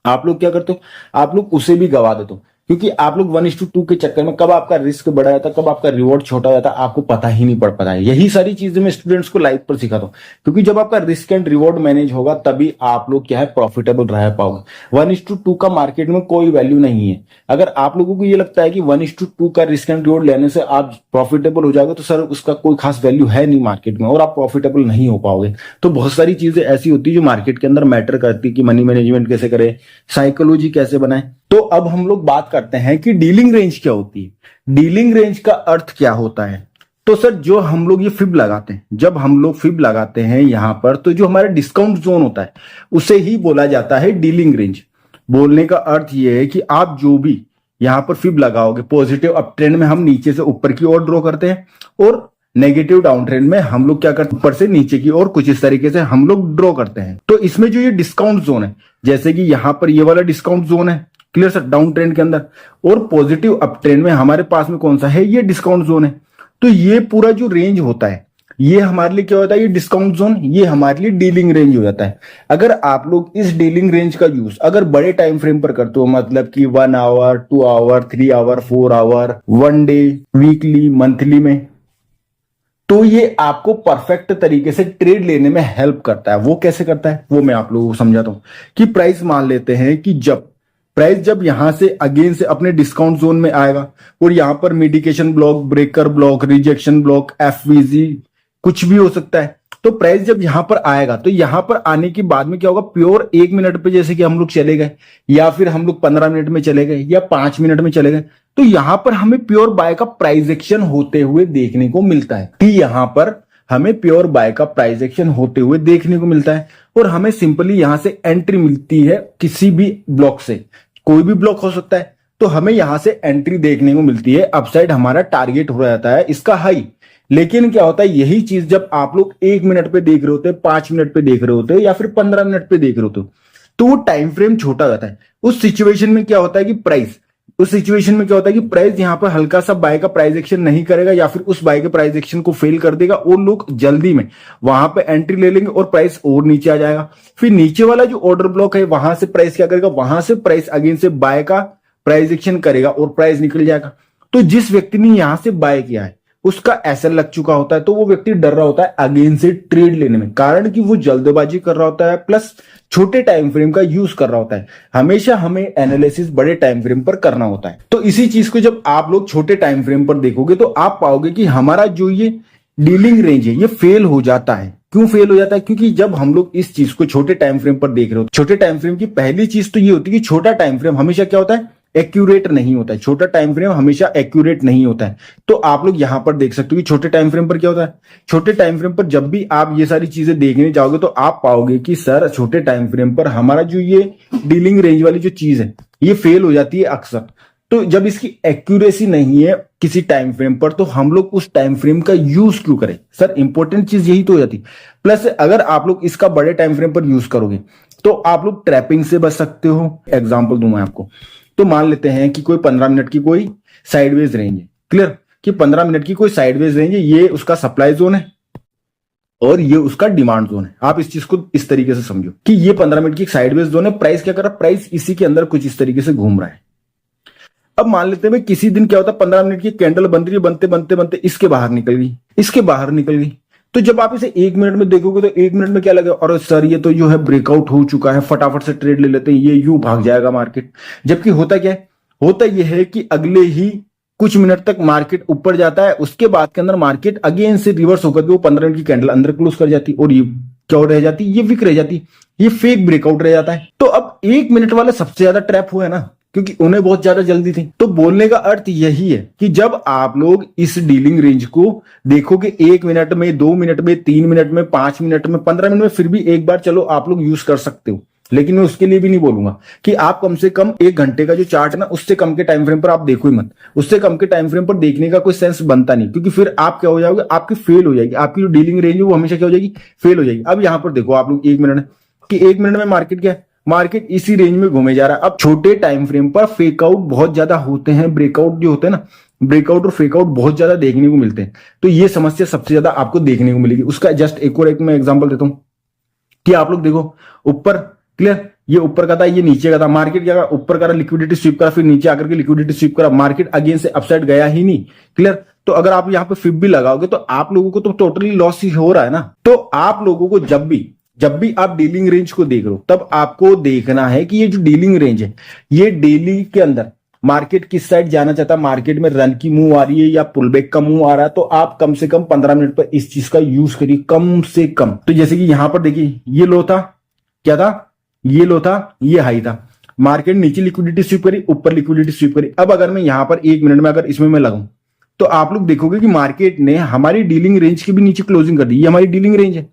आप लोग क्या करते हो, आप लोग उसे भी गवा देते हो, क्योंकि आप लोग 1:2 के चक्कर में कब आपका रिस्क बढ़ा जाता है, कब आपका रिवॉर्ड छोटा हो जाता है, आपको पता ही नहीं पड़ पाता है। यही सारी चीजें मैं स्टूडेंट्स को लाइव पर सिखाता हूं, क्योंकि जब आपका रिस्क एंड रिवॉर्ड मैनेज होगा तभी आप लोग क्या है प्रॉफिटेबल रह पाओगे। 1:2 का मार्केट में कोई वैल्यू नहीं है। अगर आप लोगों को ये लगता है कि 1:2 का रिस्क एंड रिवॉर्ड लेने से आप प्रॉफिटेबल हो जाओगे, तो सर उसका कोई खास वैल्यू है नहीं मार्केट में और आप प्रॉफिटेबल नहीं हो पाओगे। तो बहुत सारी चीजें ऐसी होती है जो मार्केट के अंदर मैटर करती है कि मनी मैनेजमेंट कैसे करें, साइकोलॉजी कैसे बनाए। तो अब हम लोग बात करते हैं कि डीलिंग रेंज क्या होती है। डीलिंग रेंज का अर्थ क्या होता है? तो सर जो हम लोग ये फिब लगाते हैं, जब हम लोग फिब लगाते हैं यहां पर, तो जो हमारा डिस्काउंट जोन होता है उसे ही बोला जाता है डीलिंग रेंज। बोलने का अर्थ ये है कि आप जो भी यहां पर फिब लगाओगे, पॉजिटिव अप ट्रेंड में हम नीचे से ऊपर की ओर ड्रॉ करते हैं और नेगेटिव डाउन ट्रेंड में हम लोग क्या करते हैं, ऊपर से नीचे की ओर कुछ इस तरीके से हम लोग ड्रॉ करते हैं। तो इसमें जो ये डिस्काउंट जोन है, जैसे कि यहां पर ये वाला डिस्काउंट जोन है, क्लियर सर, डाउन ट्रेंड के अंदर, और पॉजिटिव अप ट्रेंड में हमारे पास में कौन सा है, ये डिस्काउंट जोन है। तो ये पूरा जो रेंज होता है ये हमारे लिए क्या होता है, ये डिस्काउंट जोन, ये हमारे लिए डीलिंग रेंज हो जाता है। अगर आप लोग इस डीलिंग रेंज का यूज अगर बड़े टाइम फ्रेम पर करते हो, मतलब कि 1 hour, 2 hour, 3 hour, 4 hour, 1 day, weekly, monthly में, तो ये आपको परफेक्ट तरीके से ट्रेड लेने में हेल्प करता है। वो कैसे करता है वो मैं आप लोगों को समझाता हूं कि प्राइस मान लेते हैं कि जब यहां से अगेन से अपने डिस्काउंट जोन में आएगा और यहां पर mitigation block, breaker block, rejection block, FVG कुछ भी हो सकता है, तो प्राइस जब यहां पर आएगा तो यहां पर आने के बाद में क्या होगा, प्योर 1 मिनट पे जैसे कि हम लोग चले गए या फिर हम लोग 15 मिनट में चले गए या 5 मिनट में चले गए, तो यहां पर हमें प्योर बाय का प्राइस एक्शन होते हुए देखने को मिलता है कि यहां पर हमें प्योर बाय का प्राइस एक्शन होते हुए देखने को मिलता है और हमें सिंपली यहां से एंट्री मिलती है किसी भी ब्लॉक से, कोई भी ब्लॉक हो सकता है, तो हमें यहां से एंट्री देखने को मिलती है। अपसाइड हमारा टारगेट हो जाता है इसका हाई। लेकिन क्या होता है, यही चीज जब आप लोग 1 मिनट पे देख रहे होते हैं, 5 मिनट पे देख रहे होते हैं या फिर 15 मिनट पे देख रहे होते हो, तो वो टाइम फ्रेम छोटा हो जाता है। उस सिचुएशन में क्या होता है कि प्राइस यहाँ पर हल्का सा बाय का प्राइस एक्शन नहीं करेगा या फिर उस बाय के प्राइस एक्शन को फेल कर देगा, और लोग जल्दी में वहां पे एंट्री ले लेंगे और प्राइस और नीचे आ जाएगा। फिर नीचे वाला जो ऑर्डर ब्लॉक है वहां से प्राइस क्या करेगा, वहां से प्राइस अगेन से बाय का प्राइस एक्शन करेगा और प्राइस निकल जाएगा। तो जिस व्यक्ति ने यहां से बाय किया है उसका एसएल लग चुका होता है, तो वो व्यक्ति डर रहा होता है अगेन से ट्रेड लेने में, कारण कि वो जल्दबाजी कर रहा होता है प्लस छोटे टाइम फ्रेम का यूज कर रहा होता है। हमेशा हमें एनालिसिस बड़े टाइम फ्रेम पर करना होता है। तो इसी चीज को जब आप लोग छोटे टाइम फ्रेम पर देखोगे तो आप पाओगे कि हमारा जो ये डीलिंग रेंज है ये फेल हो जाता है। क्यों फेल हो जाता है? क्योंकि जब हम लोग इस चीज को छोटे टाइम फ्रेम पर देख रहे हो, छोटे टाइम फ्रेम की पहली चीज तो ये होती है कि छोटा टाइम फ्रेम हमेशा क्या होता है, एक्यूरेट नहीं होता है। छोटा टाइम फ्रेम हमेशा एक्यूरेट नहीं होता है। तो आप लोग यहां पर देख सकते हो कि छोटे टाइम फ्रेम पर क्या होता है, छोटे टाइम फ्रेम पर जब भी आप ये सारी चीजें देखने जाओगे तो आप पाओगे कि सर छोटे टाइम फ्रेम पर हमारा जो ये डीलिंग रेंज वाली जो चीज है ये फेल हो जाती है अक्सर। तो जब इसकी एक्यूरेसी नहीं है किसी टाइम फ्रेम पर तो हम लोग उस टाइम फ्रेम का यूज क्यों करें? सर इंपॉर्टेंट चीज यही तो हो जाती। प्लस अगर आप लोग इसका बड़े टाइम फ्रेम पर यूज करोगे तो आप लोग ट्रैपिंग से बच सकते हो। एग्जाम्पल दूं मैं आपको, तो मान लेते हैं कि कोई 15 मिनट की कोई साइडवेज रेंज है, क्लियर, कि 15 मिनट की कोई साइडवेज रेंज है, ये उसका सप्लाई जोन है और ये उसका डिमांड जोन है। आप इस चीज को इस तरीके से समझो कि ये 15 मिनट की साइडवेज जोन है, प्राइस क्या कर रहा है, प्राइस इसी के अंदर कुछ इस तरीके से घूम रहा है। अब मान लेते हैं किसी दिन क्या होता है, 15 मिनट की कैंडल बन रही है, बनते बनते बनते इसके बाहर निकल गई। तो जब आप इसे 1 मिनट में देखोगे तो 1 मिनट में क्या लगेगा, और सर ये तो जो है ब्रेकआउट हो चुका है, फटाफट से ट्रेड ले लेते हैं, ये यूं भाग जाएगा मार्केट। जबकि होता क्या है, होता यह है कि अगले ही कुछ मिनट तक मार्केट ऊपर जाता है, उसके बाद के अंदर मार्केट अगेन से रिवर्स होकर के वो 15 मिनट की कैंडल अंदर क्लोज कर जाती और ये क्या रह जाती, ये वीक रह जाती, ये फेक ब्रेकआउट रह जाता है। तो अब 1 मिनट वाले सबसे ज्यादा ट्रैप हुए ना, क्योंकि उन्हें बहुत ज्यादा जल्दी थी। तो बोलने का अर्थ यही है कि जब आप लोग इस डीलिंग रेंज को देखोगे 1 मिनट में, 2 मिनट में, 3 मिनट में, 5 मिनट में, 15 मिनट में, फिर भी एक बार चलो आप लोग यूज कर सकते हो, लेकिन मैं उसके लिए भी नहीं बोलूंगा कि आप कम से कम 1 घंटे का जो चार्ट है ना उससे कम के टाइम फ्रेम पर आप देखो ही मत। उससे कम के टाइम फ्रेम पर देखने का कोई सेंस बनता नहीं, क्योंकि फिर आप क्या हो जाओगे, आपकी फेल हो जाएगी, आपकी जो डीलिंग रेंज है वो हमेशा क्या हो जाएगी, फेल हो जाएगी। अब यहां पर देखो आप लोग 1 मिनट कि 1 मिनट में मार्केट क्या है, मार्केट इसी रेंज में घूमे जा रहा है। अब छोटे टाइम फ्रेम पर फेक आउट बहुत ज्यादा होते हैं, ब्रेकआउट जो होते हैं ना, ब्रेकआउट और फेक आउट बहुत ज्यादा देखने को मिलते हैं। तो ये समस्या सबसे ज्यादा आपको देखने को मिलेगी। उसका जस्ट एक मैं एग्जांपल देता हूं कि आप लोग देखो ऊपर, क्लियर, ये ऊपर का था, ये नीचे का था, मार्केट क्या करा, ऊपर करा, लिक्विडिटी स्वीप करा, फिर नीचे आकर के लिक्विडिटी स्वीप करा, मार्केट अगेन से अपसाइड गया ही नहीं, क्लियर। तो अगर आप यहाँ पे फिप भी लगाओगे तो आप लोगों को तो टोटली लॉस ही हो रहा है ना। तो आप लोगों को जब भी आप डीलिंग रेंज को देख रहे हो तब आपको देखना है कि ये जो डीलिंग रेंज है ये डेली के अंदर मार्केट किस साइड जाना चाहता है, मार्केट में रन की मूव आ रही है या पुलबैक का मूव आ रहा है। तो आप कम से कम 15 मिनट पर इस चीज का यूज करिए कम से कम। तो जैसे कि यहां पर देखिए ये लो था, क्या था, ये लो था, ये हाई था, मार्केट नीचे लिक्विडिटी स्वीप करी, ऊपर लिक्विडिटी स्वीप करी। अब अगर मैं यहां पर 1 मिनट में अगर इसमें मैं लगाऊं तो आप लोग देखोगे कि मार्केट ने हमारी डीलिंग रेंज के भी नीचे क्लोजिंग कर दी। ये हमारी डीलिंग रेंज है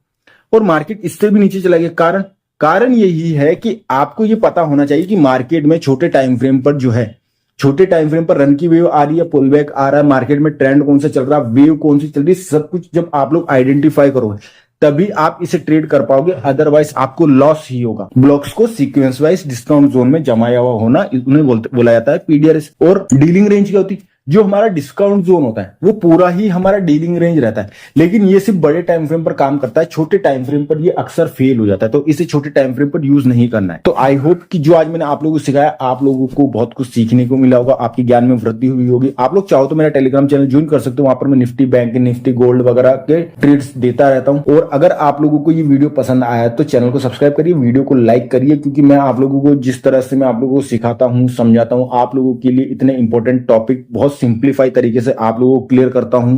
और मार्केट इससे भी नीचे चला गया। कारण यही है कि आपको ये पता होना चाहिए कि मार्केट में छोटे टाइम फ्रेम पर जो है, छोटे टाइम फ्रेम पर रन की वेव आ रही है, पुल बैक आ रहा है, मार्केट में ट्रेंड कौन सा चल रहा है, वेव कौन सी चल रही है, सब कुछ जब आप लोग आइडेंटिफाई करोगे तभी आप इसे ट्रेड कर पाओगे, अदरवाइज आपको लॉस ही होगा। ब्लॉक्स को सीक्वेंस वाइज डिस्काउंट जोन में जमाया हुआ होना, उन्हें बोला जाता है पीडीआरएस। और डीलिंग रेंज क्या होती है, जो हमारा डिस्काउंट जोन होता है वो पूरा ही हमारा डीलिंग रेंज रहता है, लेकिन ये सिर्फ बड़े टाइम फ्रेम पर काम करता है, छोटे टाइम फ्रेम पर ये अक्सर फेल हो जाता है। तो इसे छोटे टाइम फ्रेम पर यूज नहीं करना है। तो आई होप कि जो आज मैंने आप लोगों को सिखाया आप लोगों को बहुत कुछ सीखने को मिला होगा, आपके ज्ञान में वृद्धि हुई होगी। आप लोग चाहो तो मेरा टेलीग्राम चैनल ज्वाइन कर सकते हो, वहां पर मैं निफ्टी बैंक, निफ्टी गोल्ड वगैरह के ट्रेड्स देता रहता हूं। और अगर आप लोगों को ये वीडियो पसंद आया तो चैनल को सब्सक्राइब करिए, वीडियो को लाइक करिए, क्योंकि मैं आप लोगों को जिस तरह से मैं आप लोगों को सिखाता हूं, समझाता हूं, आप लोगों के लिए इतने इंपॉर्टेंट टॉपिक बहुत सिंप्लीफाई तरीके से आप लोगों को क्लियर करता हूं।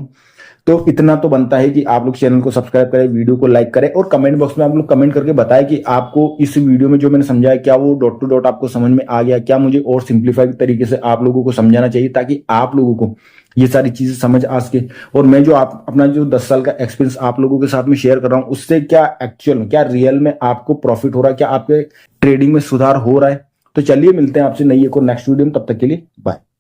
तो इतना तो बनता है कि आप लोग चैनल को सब्सक्राइब करें, वीडियो को लाइक करें और कमेंट बॉक्स में आप लोग कमेंट करके बताएं कि आपको इस वीडियो में जो मैंने समझाया क्या वो डॉट टू डॉट आपको समझ में आ गया, क्या मुझे और सिंप्लीफाइड तरीके से आप लोगों को समझाना चाहिए, ताकि आप लोगों को ये सारी चीजें समझ आ सके। और मैं जो अपना जो 10 साल का एक्सपीरियंस आप लोगों के साथ में शेयर कर रहा हूं, उससे क्या एक्चुअल में, क्या रियल में आपको प्रॉफिट हो रहा है, क्या आपके ट्रेडिंग में सुधार हो रहा है। तो चलिए मिलते हैं आपसे नई एक और नेक्स्ट वीडियो में, तब तक के लिए बाय।